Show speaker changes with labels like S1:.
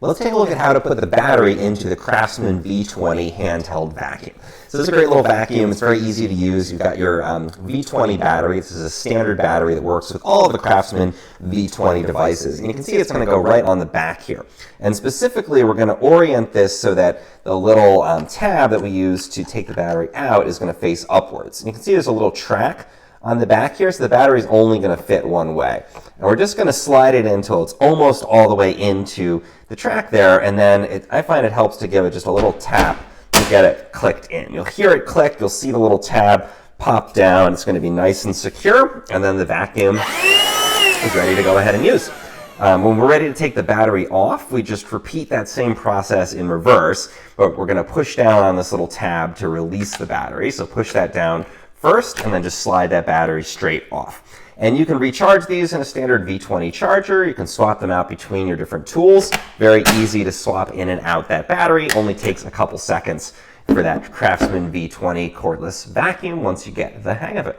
S1: Let's take a look at how to put the battery into the Craftsman V20 handheld vacuum. So this is a great little vacuum. It's very easy to use. You've got your V20 battery. This is a standard battery that works with all of the Craftsman V20 devices. And you can see it's going to go right on the back here. And specifically, we're going to orient this so that the little tab that we use to take the battery out is going to face upwards. And you can see there's a little track on the back here, so the battery is only going to fit one way. And we're just going to slide it in until it's almost all the way into the track there, and then I find it helps to give it just a little tap to get it clicked in. You'll hear it click, you'll see the little tab pop down, it's going to be nice and secure, and then the vacuum is ready to go ahead and use. When we're ready to take the battery off, we just repeat that same process in reverse, but we're going to push down on this little tab to release the battery. So push that down first, and then just slide that battery straight off. And you can recharge these in a standard V20 charger. You can swap them out between your different tools. Very easy to swap in and out that battery. Only takes a couple seconds for that Craftsman V20 cordless vacuum once you get the hang of it.